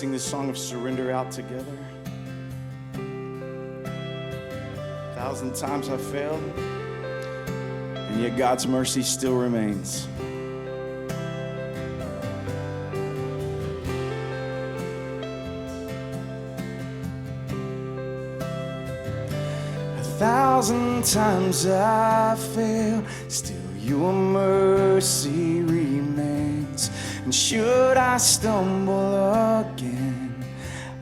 sing this song of surrender out together. 1,000 times I failed, and yet God's mercy still remains. A 1,000 times I failed, still your mercy remains. And should I stumble again,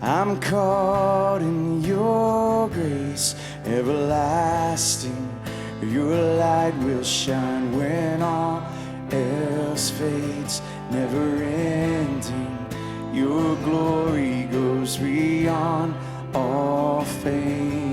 I'm caught in your grace everlasting. Your light will shine when all else fades, never ending. Your glory goes beyond all fame.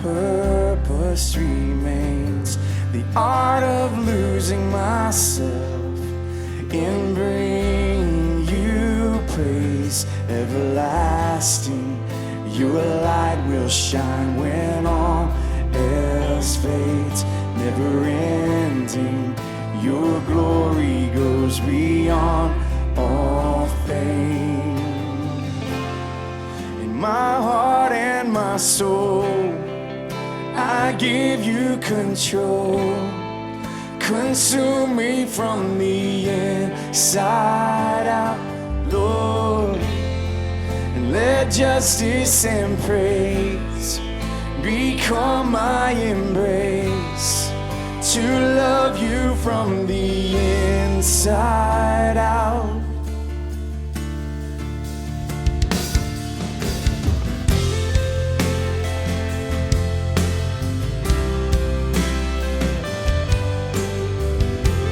Purpose remains, the art of losing myself in bringing you praise everlasting. Your light will shine when all else fades, never ending. Your glory goes beyond all fame. In my heart and my soul, I give you control. Consume me from the inside out, Lord. And let justice and praise become my embrace, to love you from the inside out.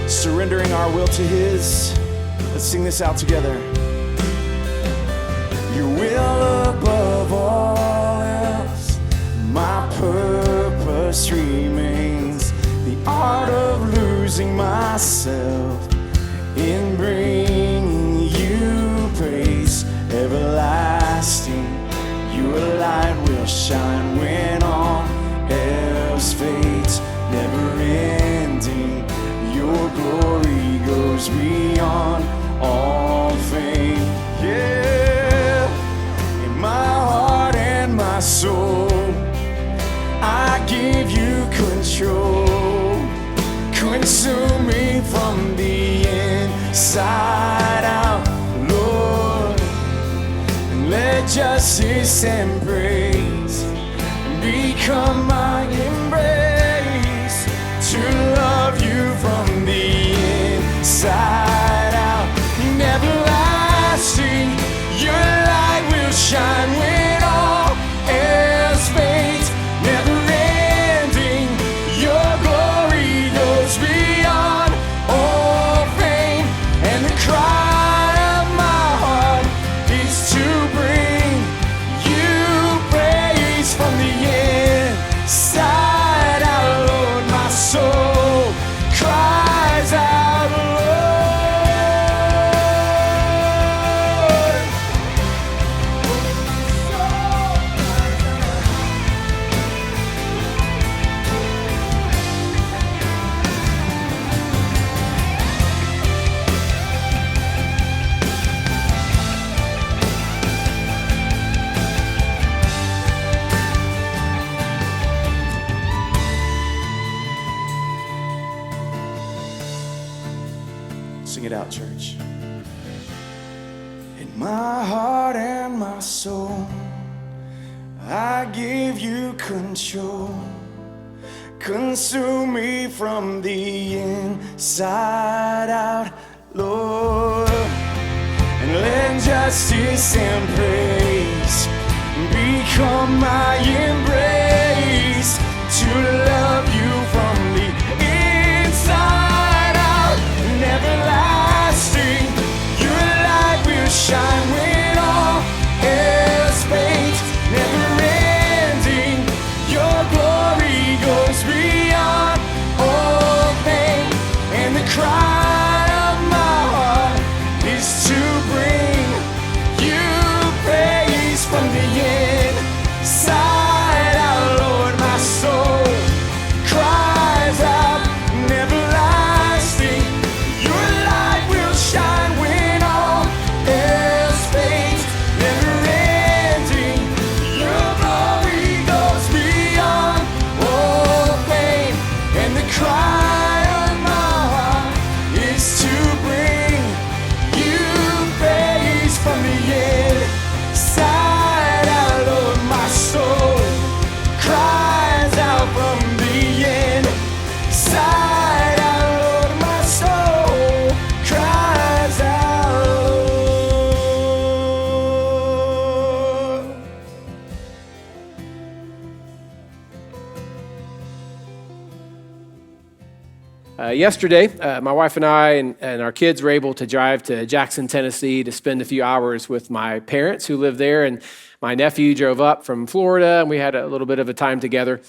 Surrendering our will to His. Let's sing this out together. Your will above all else, my purpose remains, the art of losing myself in bringing you praise everlasting. Your light will shine when all else fades, never ending. Your glory goes beyond all fame. Yeah, in my heart and my soul, I give you control. Consume me from the inside out, Lord. And let justice and praise become my embrace, to love you from the inside out. Everlasting, your light will shine when all else fades, never ending. Your glory goes beyond all fame, and the cry of my heart is to bring you praise from the inside out, Lord. My soul cries out, Lord. Sing it out, church. In my heart and my soul, I give you control. Consume me from the inside out, Lord. And let justice and praise become my embrace, to love you from the inside out. And everlasting, your light will shine when all else fades, never ending. Your glory goes beyond all pain, and the cry of my heart Yesterday, my wife and I and our kids were able to drive to Jackson, Tennessee to spend a few hours with my parents who live there. And my nephew drove up from Florida, and we had a little bit of a time together.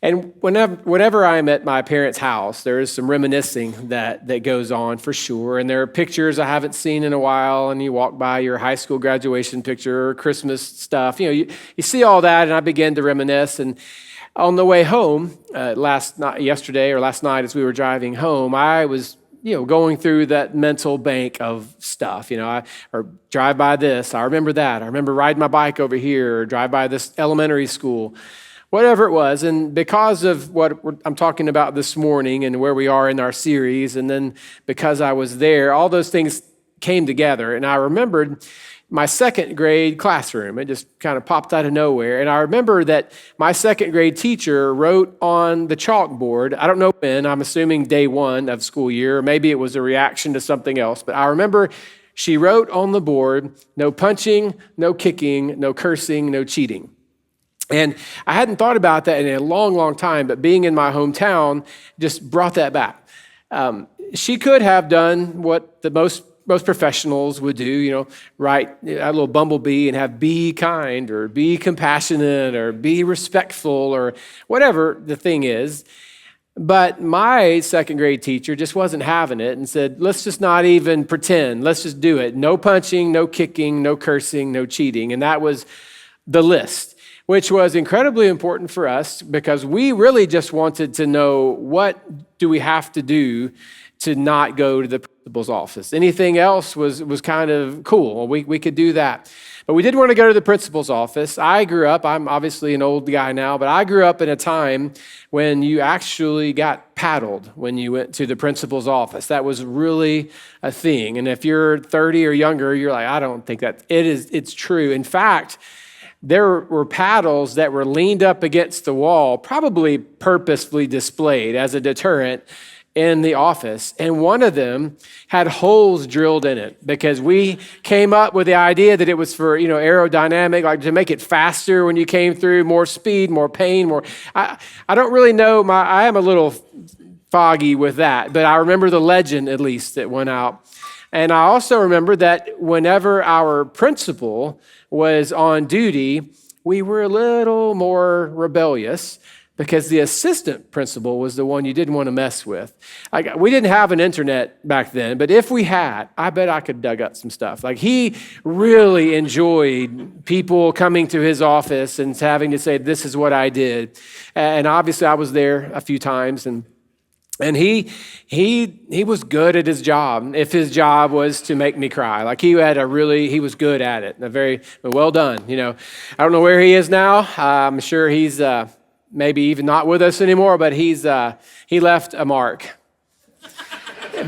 And whenever I'm at my parents' house, there is some reminiscing that goes on for sure. And there are pictures I haven't seen in a while, and you walk by your high school graduation picture or Christmas stuff. You see all that, and I begin to reminisce. And on the way home, last night as we were driving home, I was going through that mental bank of stuff. Or drive by this, I remember that. I remember riding my bike over here, or drive by this elementary school. Whatever it was, and because of what I'm talking about this morning and where we are in our series, and then because I was there, all those things came together, and I remembered my second grade classroom. It just kind of popped out of nowhere, and I remember that my second grade teacher wrote on the chalkboard, I don't know when, I'm assuming day one of school year, or maybe it was a reaction to something else, but I remember she wrote on the board, no punching, no kicking, no cursing, no cheating. And I hadn't thought about that in a long, long time, but being in my hometown just brought that back. She could have done what the most professionals would do, write a little bumblebee and have be kind or be compassionate or be respectful or whatever the thing is. But my second grade teacher just wasn't having it and said, let's just not even pretend. Let's just do it. No punching, no kicking, no cursing, no cheating. And that was the list, which was incredibly important for us because we really just wanted to know, what do we have to do to not go to the principal's office? Anything else was kind of cool. We could do that. But we did want to go to the principal's office. I'm obviously an old guy now, but I grew up in a time when you actually got paddled when you went to the principal's office. That was really a thing. And if you're 30 or younger, you're like, I don't think it's true. In fact, there were paddles that were leaned up against the wall, probably purposefully displayed as a deterrent in the office. And one of them had holes drilled in it because we came up with the idea that it was for, aerodynamic, like to make it faster when you came through, more speed, more pain, more. I don't really know. I am a little foggy with that, but I remember the legend at least that went out. And I also remember that whenever our principal was on duty, we were a little more rebellious because the assistant principal was the one you didn't want to mess with. We didn't have an internet back then, but if we had, I bet I could dug up some stuff. He really enjoyed people coming to his office and having to say, this is what I did. And obviously I was there a few times, and he was good at his job. If his job was to make me cry, he was good at it. Very well done. I don't know where he is now. I'm sure he's maybe even not with us anymore. But he left a mark.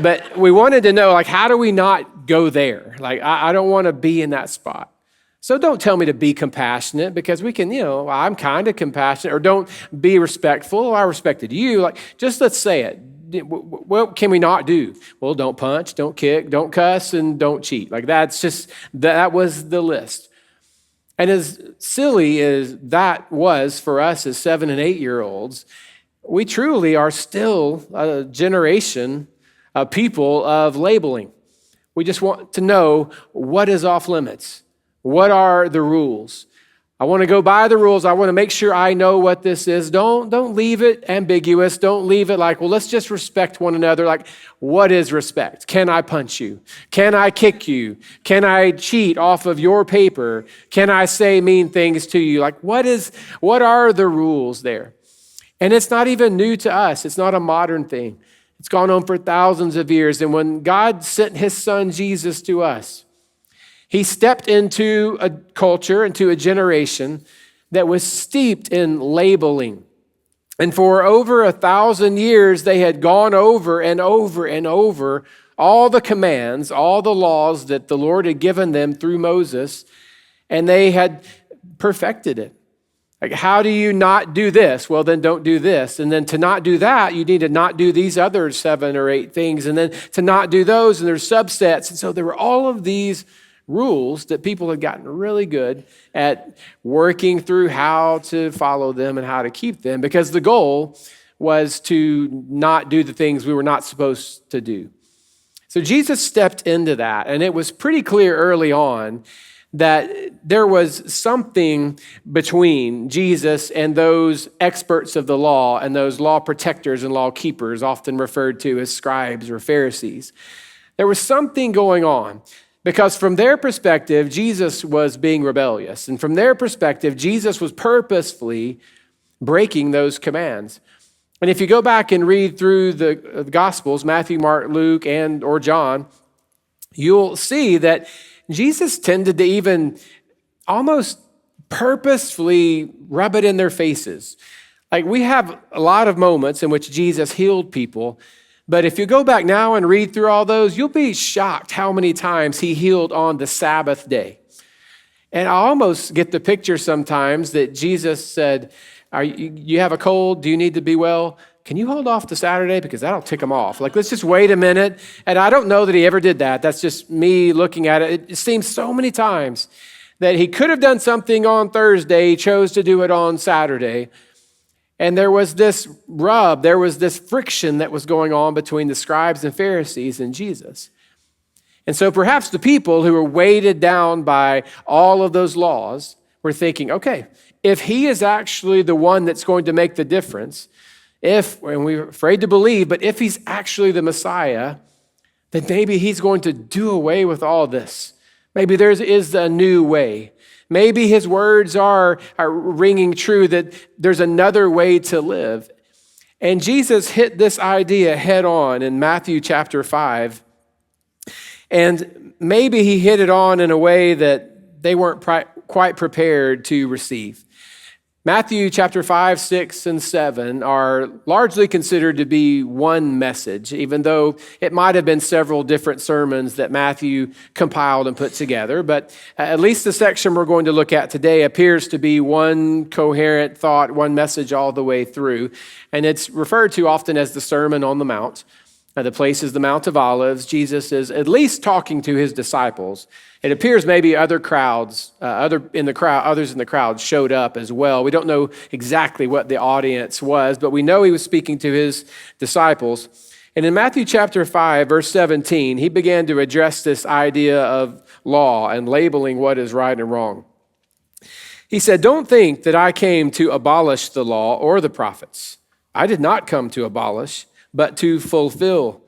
But we wanted to know, how do we not go there? I don't want to be in that spot. So don't tell me to be compassionate because we can, I'm kind of compassionate, or don't be respectful. I respected you. Just let's say it. What can we not do? Well, don't punch, don't kick, don't cuss, and don't cheat. That was the list. And as silly as that was for us as 7 and 8 year olds, we truly are still a generation of people of labeling. We just want to know what is off limits. What are the rules? I want to go by the rules. I want to make sure I know what this is. Don't leave it ambiguous. Don't leave it let's just respect one another. What is respect? Can I punch you? Can I kick you? Can I cheat off of your paper? Can I say mean things to you? What are the rules there? And it's not even new to us. It's not a modern thing. It's gone on for thousands of years. And when God sent his son Jesus to us, he stepped into a culture, into a generation that was steeped in labeling. And for over 1,000 years, they had gone over and over and over all the commands, all the laws that the Lord had given them through Moses, and they had perfected it. How do you not do this? Well, then don't do this. And then to not do that, you need to not do these other 7 or 8 things. And then to not do those, and there's subsets. And so there were all of these rules that people had gotten really good at working through how to follow them and how to keep them, because the goal was to not do the things we were not supposed to do. So Jesus stepped into that, and it was pretty clear early on that there was something between Jesus and those experts of the law and those law protectors and law keepers, often referred to as scribes or Pharisees. There was something going on because from their perspective, Jesus was being rebellious. And from their perspective, Jesus was purposefully breaking those commands. And if you go back and read through the Gospels, Matthew, Mark, Luke, and or John, you'll see that Jesus tended to even almost purposefully rub it in their faces. Like we have a lot of moments in which Jesus healed people, but if you go back now and read through all those, you'll be shocked how many times he healed on the Sabbath day. And I almost get the picture sometimes that Jesus said, you have a cold? Do you need to be well? Can you hold off to Saturday? Because that'll tick them off. Like, let's just wait a minute. And I don't know that he ever did that. That's just me looking at it. It seems so many times that he could have done something on Thursday. He chose to do it on Saturday. And there was this rub, there was this friction that was going on between the scribes and Pharisees and Jesus. And so perhaps the people who were weighted down by all of those laws were thinking, okay, if he is actually the one that's going to make the difference, and we're afraid to believe, but if he's actually the Messiah, then maybe he's going to do away with all this. Maybe there is a new way. Maybe his words are ringing true that there's another way to live. And Jesus hit this idea head on in Matthew chapter 5. And maybe he hit it on in a way that they weren't quite prepared to receive. Matthew chapter 5, 6, and 7 are largely considered to be one message, even though it might have been several different sermons that Matthew compiled and put together. But at least the section we're going to look at today appears to be one coherent thought, one message all the way through. And it's referred to often as the Sermon on the Mount. The place is the Mount of Olives. Jesus is at least talking to his disciples. It appears maybe others in the crowd showed up as well. We don't know exactly what the audience was, but we know he was speaking to his disciples. And in Matthew chapter 5, verse 17, he began to address this idea of law and labeling what is right and wrong. He said, "Don't think that I came to abolish the law or the prophets. I did not come to abolish, but to fulfill.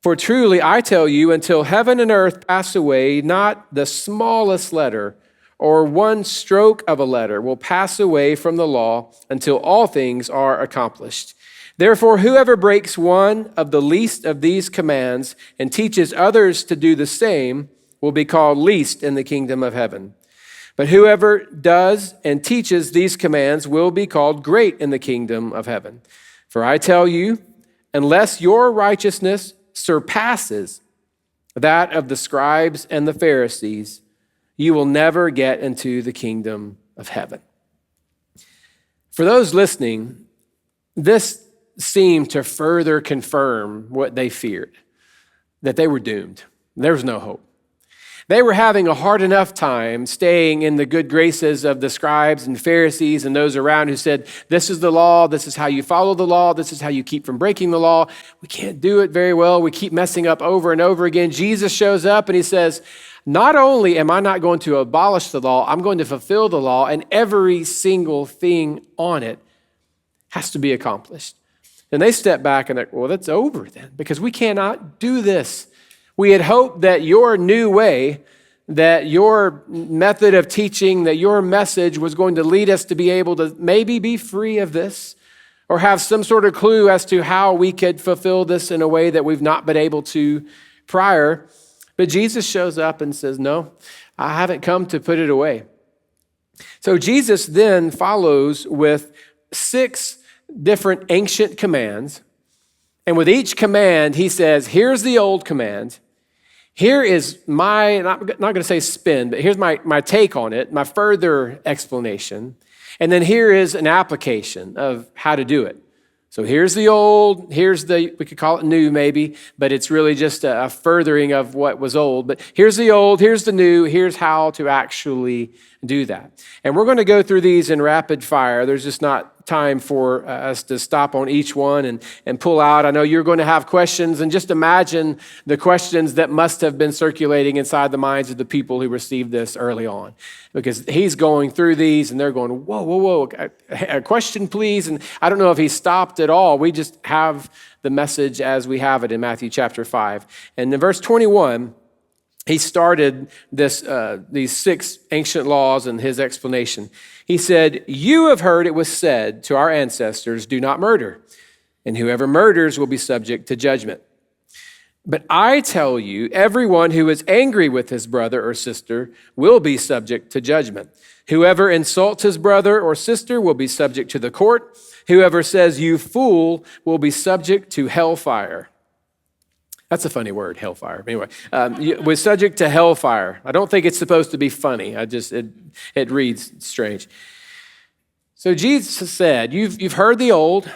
For truly I tell you, until heaven and earth pass away, not the smallest letter or one stroke of a letter will pass away from the law until all things are accomplished. Therefore, whoever breaks one of the least of these commands and teaches others to do the same will be called least in the kingdom of heaven. But whoever does and teaches these commands will be called great in the kingdom of heaven. For I tell you, unless your righteousness surpasses that of the scribes and the Pharisees, you will never get into the kingdom of heaven." For those listening, this seemed to further confirm what they feared, that they were doomed. There was no hope. They were having a hard enough time staying in the good graces of the scribes and Pharisees and those around who said, this is the law, this is how you follow the law, this is how you keep from breaking the law. We can't do it very well. We keep messing up over and over again. Jesus shows up and he says, not only am I not going to abolish the law, I'm going to fulfill the law, and every single thing on it has to be accomplished. And they step back and they're, well, that's over then, because we cannot do this. We had hoped that your new way, that your method of teaching, that your message was going to lead us to be able to maybe be free of this or have some sort of clue as to how we could fulfill this in a way that we've not been able to prior. But Jesus shows up and says, no, I haven't come to put it away. So Jesus then follows with 6 different ancient commands. And with each command, he says, here's the old command. Here is my, not going to say spin, but here's my take on it, my further explanation. And then here is an application of how to do it. So here's the old, we could call it new maybe, but it's really just a furthering of what was old. But here's the old, here's the new, here's how to actually do that. And we're going to go through these in rapid fire. There's just not time for us to stop on each one and pull out. I know you're going to have questions, and just imagine the questions that must have been circulating inside the minds of the people who received this early on, because he's going through these and they're going, whoa, whoa, whoa, a question, please. And I don't know if he stopped at all. We just have the message as we have it in Matthew chapter 5. And in verse 21, he started these 6 ancient laws and his explanation. He said, "You have heard it was said to our ancestors, 'Do not murder, and whoever murders will be subject to judgment.' But I tell you, everyone who is angry with his brother or sister will be subject to judgment. Whoever insults his brother or sister will be subject to the court. Whoever says, 'You fool,' will be subject to hellfire." That's a funny word, hellfire. Anyway, we're subject to hellfire. I don't think it's supposed to be funny. It reads strange. So Jesus said, you've heard the old.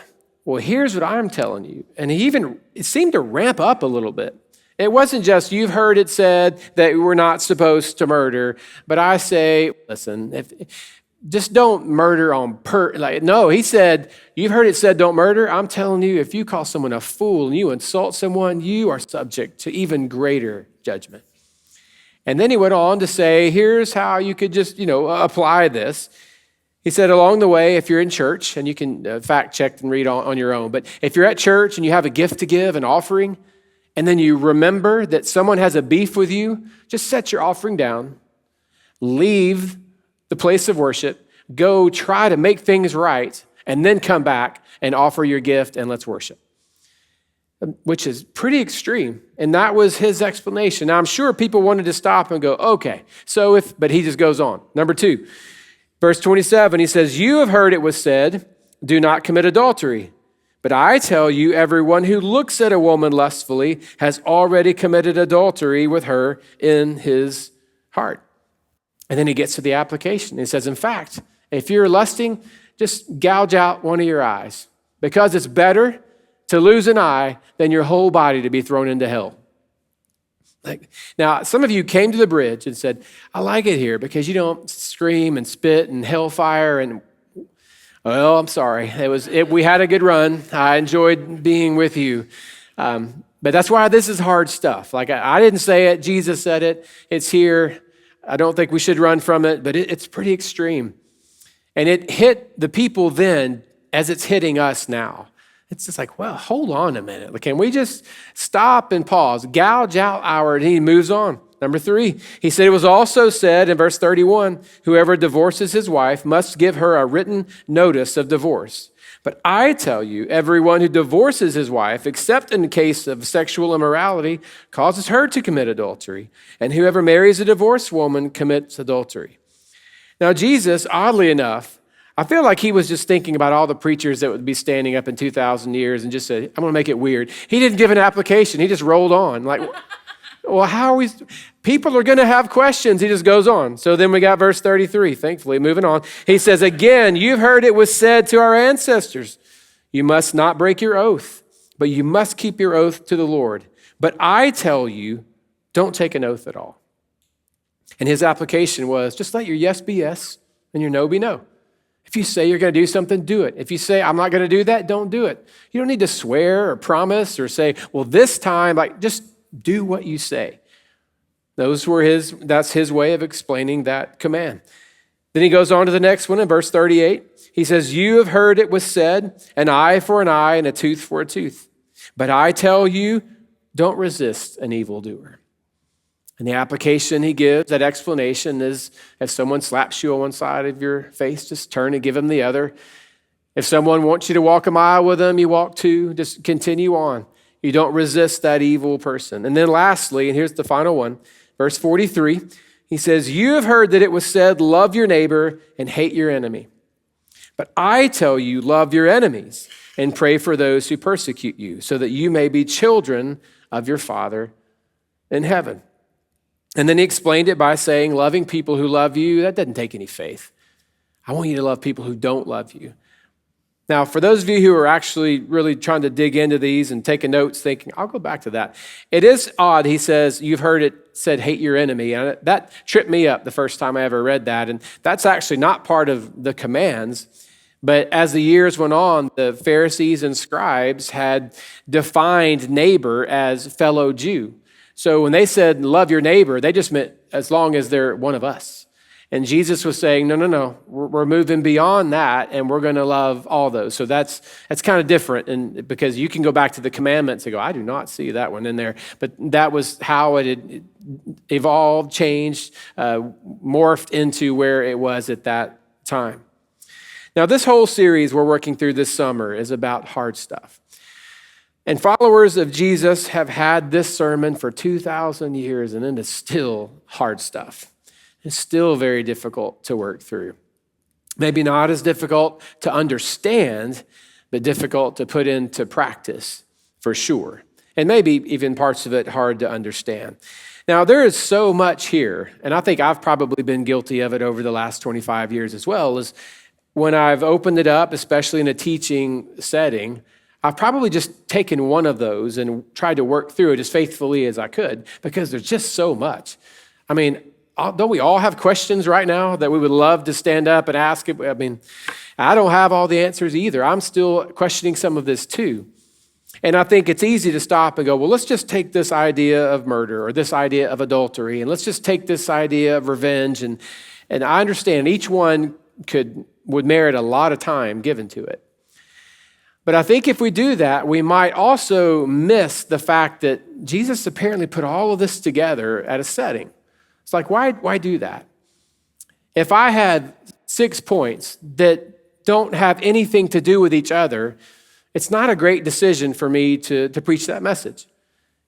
Well, here's what I'm telling you. And it seemed to ramp up a little bit. It wasn't just, you've heard it said that we're not supposed to murder, but I say, listen, just don't murder on no, he said, you've heard it said don't murder. I'm telling you, if you call someone a fool and you insult someone, you are subject to even greater judgment. And then he went on to say, here's how you could just, apply this. He said, along the way, if you're in church, and you can fact check and read on your own, but if you're at church and you have a gift to give, an offering, and then you remember that someone has a beef with you, just set your offering down, leave the place of worship, go try to make things right, and then come back and offer your gift and let's worship. Which is pretty extreme. And that was his explanation. Now, I'm sure people wanted to stop and go, okay, but he just goes on. Number 2, verse 27, he says, "You have heard it was said, 'Do not commit adultery.' But I tell you, everyone who looks at a woman lustfully has already committed adultery with her in his heart." And then he gets to the application. He says, in fact, if you're lusting, just gouge out one of your eyes, because it's better to lose an eye than your whole body to be thrown into hell. Now, some of you came to the bridge and said, I like it here because you don't scream and spit and hellfire and, well, I'm sorry. We had a good run. I enjoyed being with you. But that's why this is hard stuff. I didn't say it. Jesus said it. It's here. I don't think we should run from it, but it's pretty extreme. And it hit the people then as it's hitting us now. It's just like, well, hold on a minute. Can we just stop and pause, gouge out and he moves on. Number 3, he said, it was also said in verse 31, whoever divorces his wife must give her a written notice of divorce. But I tell you, everyone who divorces his wife, except in the case of sexual immorality, causes her to commit adultery. And whoever marries a divorced woman commits adultery. Now, Jesus, oddly enough, I feel like he was just thinking about all the preachers that would be standing up in 2,000 years and just said, I'm going to make it weird. He didn't give an application. He just rolled on. Well, how are we? People are going to have questions. He just goes on. So then we got verse 33, thankfully, moving on. He says, again, you've heard it was said to our ancestors, you must not break your oath, but you must keep your oath to the Lord. But I tell you, don't take an oath at all. And his application was, just let your yes be yes and your no be no. If you say you're going to do something, do it. If you say, I'm not going to do that, don't do it. You don't need to swear or promise or say, well, this time, just do what you say. That's his way of explaining that command. Then he goes on to the next one in verse 38. He says, you have heard it was said, an eye for an eye and a tooth for a tooth. But I tell you, don't resist an evildoer. And the application he gives, that explanation is, if someone slaps you on one side of your face, just turn and give them the other. If someone wants you to walk a mile with them, you walk 2, just continue on. You don't resist that evil person. And then lastly, and here's the final one, verse 43, he says, you have heard that it was said, love your neighbor and hate your enemy. But I tell you, love your enemies and pray for those who persecute you, so that you may be children of your Father in heaven. And then he explained it by saying, loving people who love you, that doesn't take any faith. I want you to love people who don't love you. Now, for those of you who are actually really trying to dig into these and taking notes, thinking, I'll go back to that. It is odd, he says, you've heard it said, hate your enemy. And that tripped me up the first time I ever read that. And that's actually not part of the commands. But as the years went on, the Pharisees and scribes had defined neighbor as fellow Jew. So when they said, love your neighbor, they just meant as long as they're one of us. And Jesus was saying, no, we're moving beyond that, and we're going to love all those. So that's kind of different, and because you can go back to the commandments and go, I do not see that one in there. But that was how it had evolved, changed, morphed into where it was at that time. Now, this whole series we're working through this summer is about hard stuff. And followers of Jesus have had this sermon for 2,000 years, and it is still hard stuff. It's still very difficult to work through. Maybe not as difficult to understand, but difficult to put into practice for sure. And maybe even parts of it hard to understand. Now, there is so much here, and I think I've probably been guilty of it over the last 25 years as well, is when I've opened it up, especially in a teaching setting, I've probably just taken one of those and tried to work through it as faithfully as I could because there's just so much. I mean, don't we all have questions right now that we would love to stand up and ask? I mean, I don't have all the answers either. I'm still questioning some of this too. And I think it's easy to stop and go, well, let's just take this idea of murder or this idea of adultery, and let's just take this idea of revenge. And I understand each one would merit a lot of time given to it. But I think if we do that, we might also miss the fact that Jesus apparently put all of this together at a setting. It's like, why do that? If I had 6 points that don't have anything to do with each other, it's not a great decision for me to preach that message.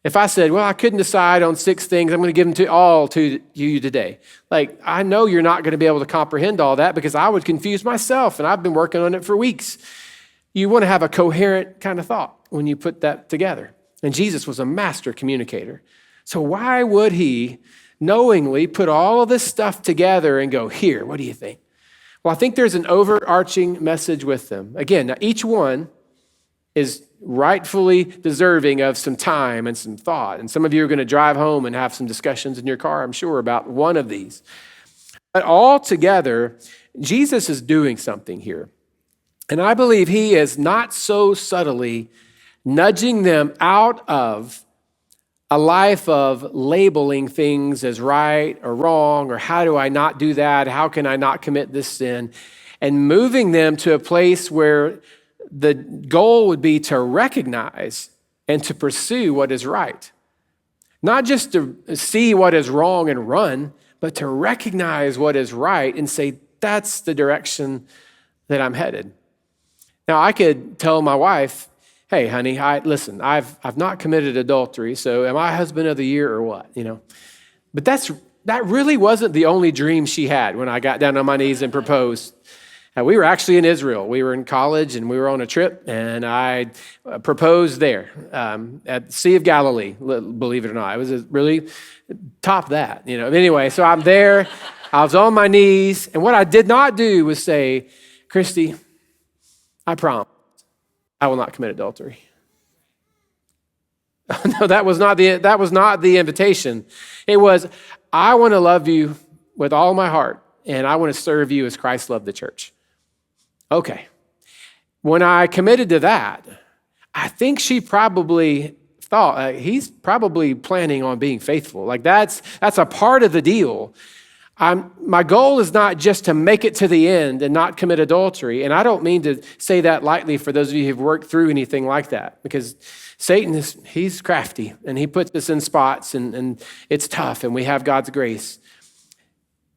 If I said, well, I couldn't decide on 6 things, I'm going to give them all to you today. Like, I know you're not going to be able to comprehend all that because I would confuse myself, and I've been working on it for weeks. You want to have a coherent kind of thought when you put that together. And Jesus was a master communicator. So why would he knowingly put all of this stuff together and go, here, what do you think? Well, I think there's an overarching message with them. Again, now each one is rightfully deserving of some time and some thought. And some of you are going to drive home and have some discussions in your car, I'm sure, about one of these. But all together, Jesus is doing something here. And I believe he is not so subtly nudging them out of a life of labeling things as right or wrong, or how do I not do that? How can I not commit this sin? And moving them to a place where the goal would be to recognize and to pursue what is right. Not just to see what is wrong and run, but to recognize what is right and say, that's the direction that I'm headed. Now, I could tell my wife, hey, honey, listen, I've not committed adultery, so am I husband of the year or what? But that really wasn't the only dream she had when I got down on my knees and proposed. We were actually in Israel. We were in college, and we were on a trip, and I proposed there at the Sea of Galilee, believe it or not. It was really top that, Anyway, so I'm there. I was on my knees, and what I did not do was say, Christy, I promise I will not commit adultery. No, that was not the invitation. It was, I want to love you with all my heart, and I want to serve you as Christ loved the church. Okay. When I committed to that, I think she probably thought, he's probably planning on being faithful. Like that's a part of the deal. My goal is not just to make it to the end and not commit adultery. And I don't mean to say that lightly for those of you who've worked through anything like that, because Satan he's crafty and he puts us in spots and it's tough and we have God's grace.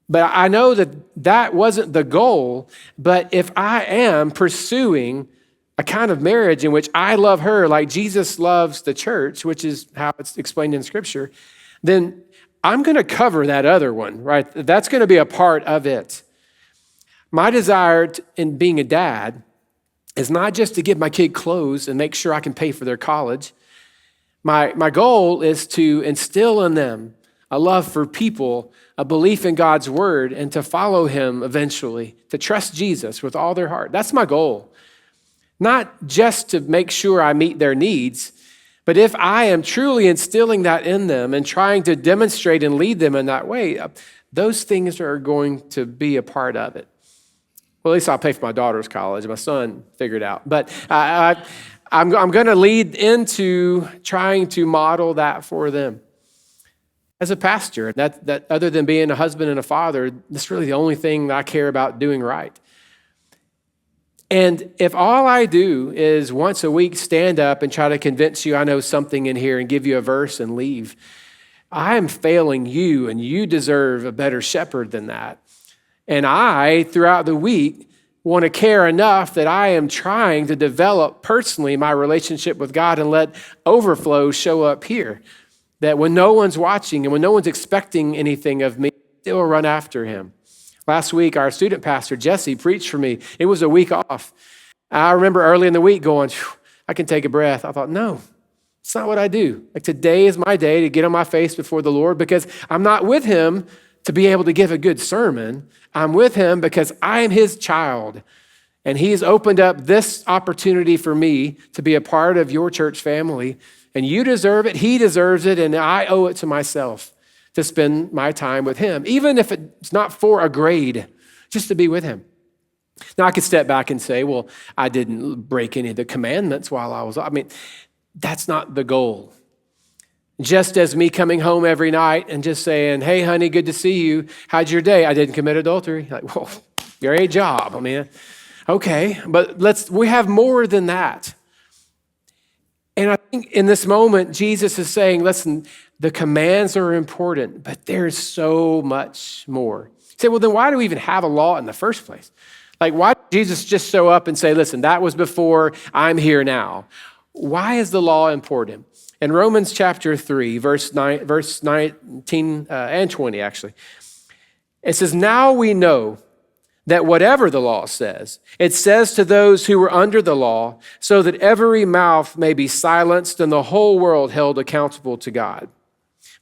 But I know that wasn't the goal. But if I am pursuing a kind of marriage in which I love her like Jesus loves the church, which is how it's explained in Scripture, then I'm going to cover that other one, right? That's going to be a part of it. My desire in being a dad is not just to give my kid clothes and make sure I can pay for their college. My goal is to instill in them a love for people, a belief in God's word, and to follow him eventually, to trust Jesus with all their heart. That's my goal. Not just to make sure I meet their needs, but if I am truly instilling that in them and trying to demonstrate and lead them in that way, those things are going to be a part of it. Well, at least I'll pay for my daughter's college. My son figured it out. But I'm going to lead into trying to model that for them. As a pastor, that other than being a husband and a father, that's really the only thing that I care about doing right. And if all I do is once a week stand up and try to convince you I know something in here and give you a verse and leave, I am failing you, and you deserve a better shepherd than that. And I, throughout the week, want to care enough that I am trying to develop personally my relationship with God and let overflow show up here. That when no one's watching and when no one's expecting anything of me, they will run after him. Last week, our student pastor, Jesse, preached for me. It was a week off. I remember early in the week going, I can take a breath. I thought, no, it's not what I do. Like today is my day to get on my face before the Lord because I'm not with him to be able to give a good sermon. I'm with him because I am his child. And he has opened up this opportunity for me to be a part of your church family. And you deserve it, he deserves it, and I owe it to myself to spend my time with him, even if it's not for a grade, just to be with him. Now, I could step back and say, well, I didn't break any of the commandments while I was, that's not the goal. Just as me coming home every night and just saying, hey, honey, good to see you. How'd your day? I didn't commit adultery. Like, well, great job. Okay, but we have more than that. And I think in this moment, Jesus is saying, listen, the commands are important, but there's so much more. You say, well, then why do we even have a law in the first place? Like, why did Jesus just show up and say, listen, that was before, I'm here now? Why is the law important? In Romans chapter 3, verse 19 and 20, actually, it says, now we know that whatever the law says, it says to those who were under the law, so that every mouth may be silenced and the whole world held accountable to God.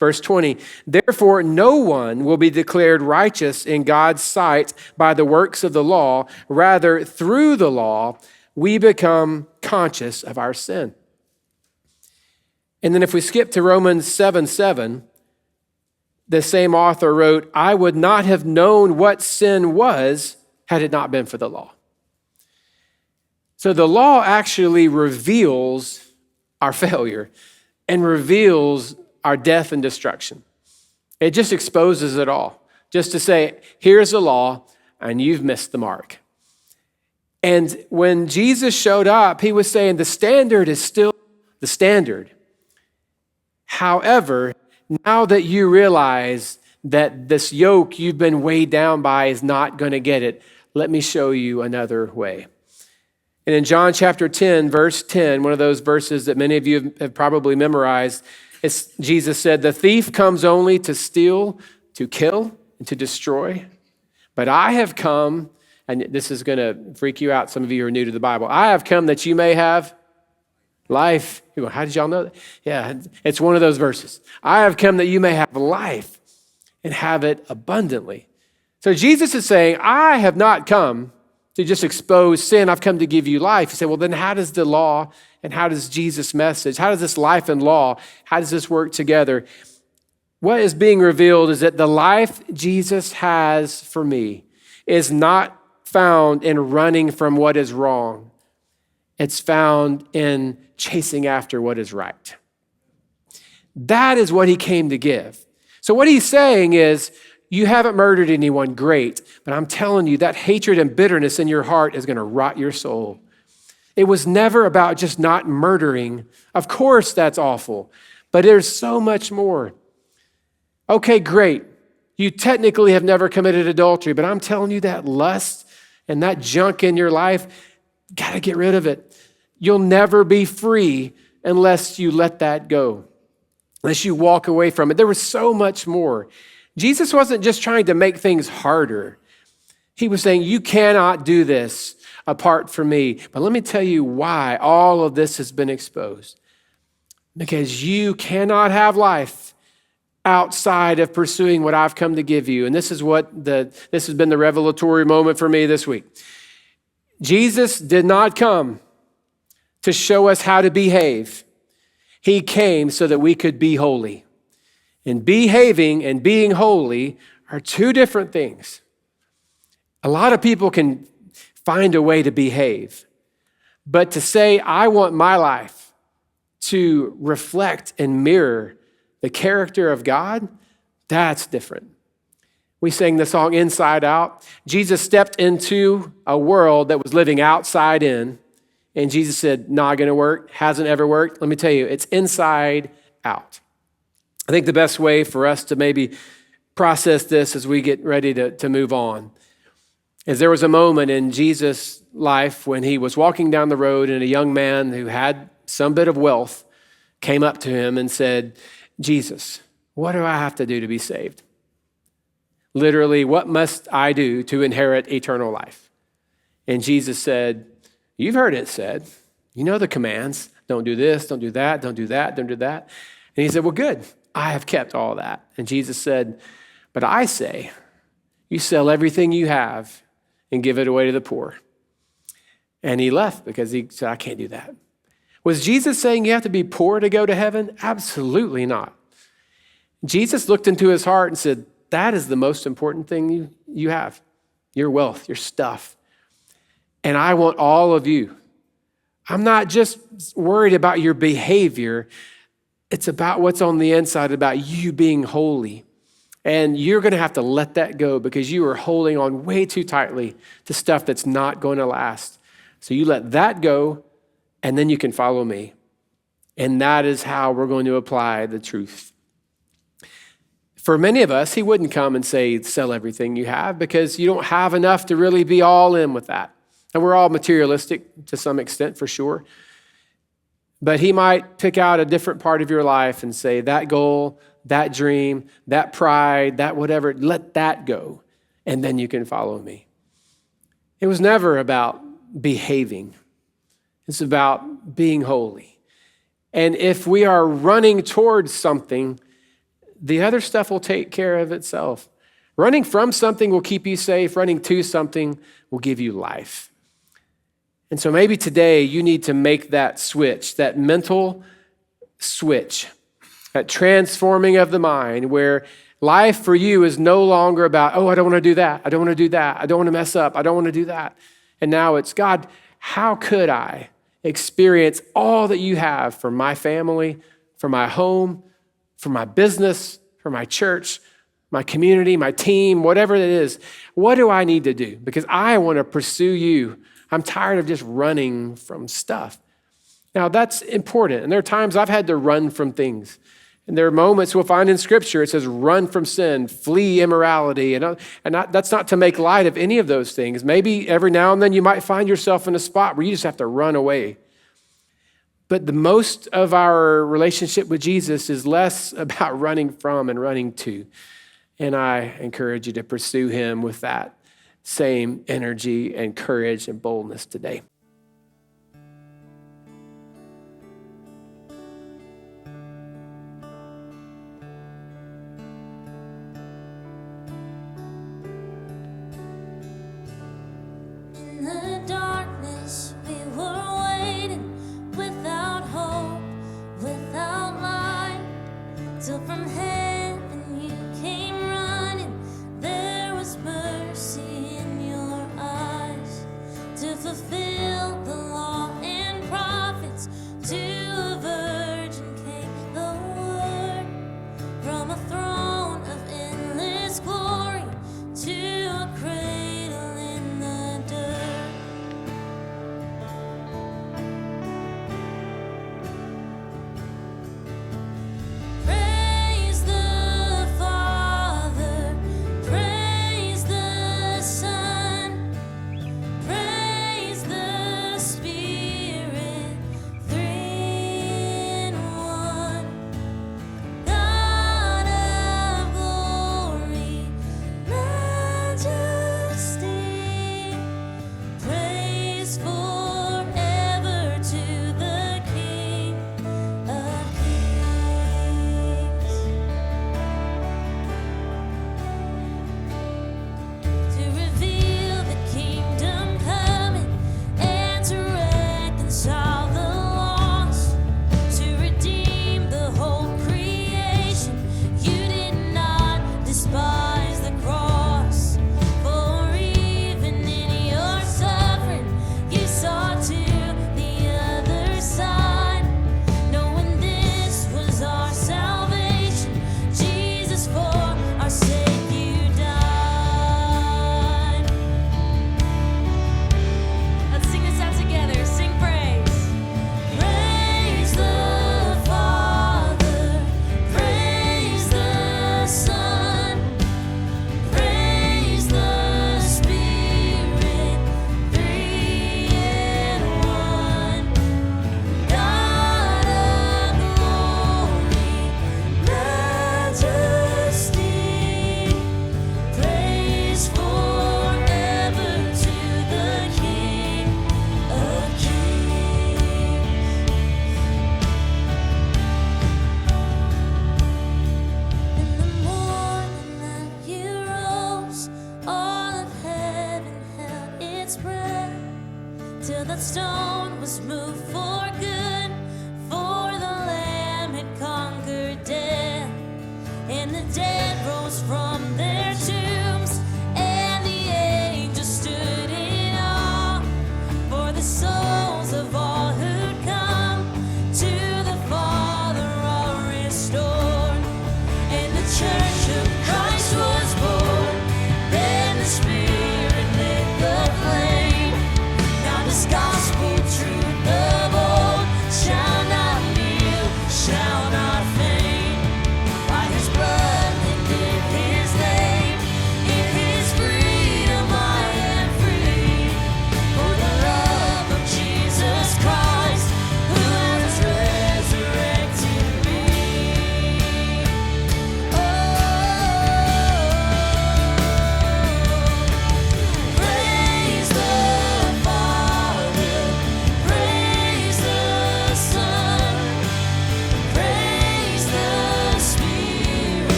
Verse 20, therefore no one will be declared righteous in God's sight by the works of the law. Rather, through the law, we become conscious of our sin. And then if we skip to Romans 7:7, the same author wrote, I would not have known what sin was had it not been for the law. So the law actually reveals our failure and reveals our death and destruction. It just exposes it all. Just to say, here's the law, and you've missed the mark. And when Jesus showed up, he was saying the standard is still the standard. However, now that you realize that this yoke you've been weighed down by is not going to get it, let me show you another way. And in John chapter 10, verse 10, one of those verses that many of you have probably memorized, Jesus said, the thief comes only to steal, to kill, and to destroy. But I have come, and this is going to freak you out, some of you who are new to the Bible, I have come that you may have life. You go, how did y'all know that? Yeah, it's one of those verses. I have come that you may have life and have it abundantly. So Jesus is saying, I have not come to just expose sin. I've come to give you life. You say, well, then how does the law and how does Jesus' message, how does this life and law, how does this work together? What is being revealed is that the life Jesus has for me is not found in running from what is wrong. It's found in chasing after what is right. That is what he came to give. So what he's saying is, you haven't murdered anyone, great, but I'm telling you that hatred and bitterness in your heart is going to rot your soul. It was never about just not murdering. Of course, that's awful, but there's so much more. Okay, great. You technically have never committed adultery, but I'm telling you that lust and that junk in your life, got to get rid of it. You'll never be free unless you let that go, unless you walk away from it. There was so much more. Jesus wasn't just trying to make things harder. He was saying, you cannot do this apart from me. But let me tell you why all of this has been exposed. Because you cannot have life outside of pursuing what I've come to give you. And this has been the revelatory moment for me this week. Jesus did not come to show us how to behave. He came so that we could be holy. And behaving and being holy are two different things. A lot of people can find a way to behave. But to say, I want my life to reflect and mirror the character of God, that's different. We sang the song Inside Out. Jesus stepped into a world that was living outside in, and Jesus said, not gonna work, hasn't ever worked. Let me tell you, it's inside out. I think the best way for us to maybe process this as we get ready to move on is there was a moment in Jesus' life when he was walking down the road and a young man who had some bit of wealth came up to him and said, Jesus, what do I have to do to be saved? Literally, what must I do to inherit eternal life? And Jesus said, you've heard it said, you know the commands, don't do this, don't do that, don't do that, don't do that. And he said, well, good, I have kept all that. And Jesus said, but I say, you sell everything you have and give it away to the poor. And he left because he said, I can't do that. Was Jesus saying you have to be poor to go to heaven? Absolutely not. Jesus looked into his heart and said, that is the most important thing you have, your wealth, your stuff. And I want all of you. I'm not just worried about your behavior. It's about what's on the inside, about you being holy. And you're going to have to let that go because you are holding on way too tightly to stuff that's not going to last. So you let that go, and then you can follow me. And that is how we're going to apply the truth. For many of us, he wouldn't come and say, sell everything you have, because you don't have enough to really be all in with that. And we're all materialistic to some extent, for sure. But he might pick out a different part of your life and say, that goal, that dream, that pride, that whatever, let that go, and then you can follow me. It was never about behaving. It's about being holy. And if we are running towards something, the other stuff will take care of itself. Running from something will keep you safe. Running to something will give you life. And so maybe today you need to make that switch, that mental switch, that transforming of the mind where life for you is no longer about, oh, I don't want to do that. I don't want to do that. I don't want to mess up. I don't want to do that. And now it's, God, how could I experience all that you have for my family, for my home, for my business, for my church, my community, my team, whatever it is? What do I need to do? Because I want to pursue you. I'm tired of just running from stuff. Now, that's important. And there are times I've had to run from things. And there are moments we'll find in Scripture, it says, run from sin, flee immorality. And that's not to make light of any of those things. Maybe every now and then you might find yourself in a spot where you just have to run away. But the most of our relationship with Jesus is less about running from and running to. And I encourage you to pursue him with that same energy and courage and boldness today. In the darkness, we were waiting without hope, without light, till from heaven you came running. There was mercy in your eyes to fulfill till that stone was moved for good.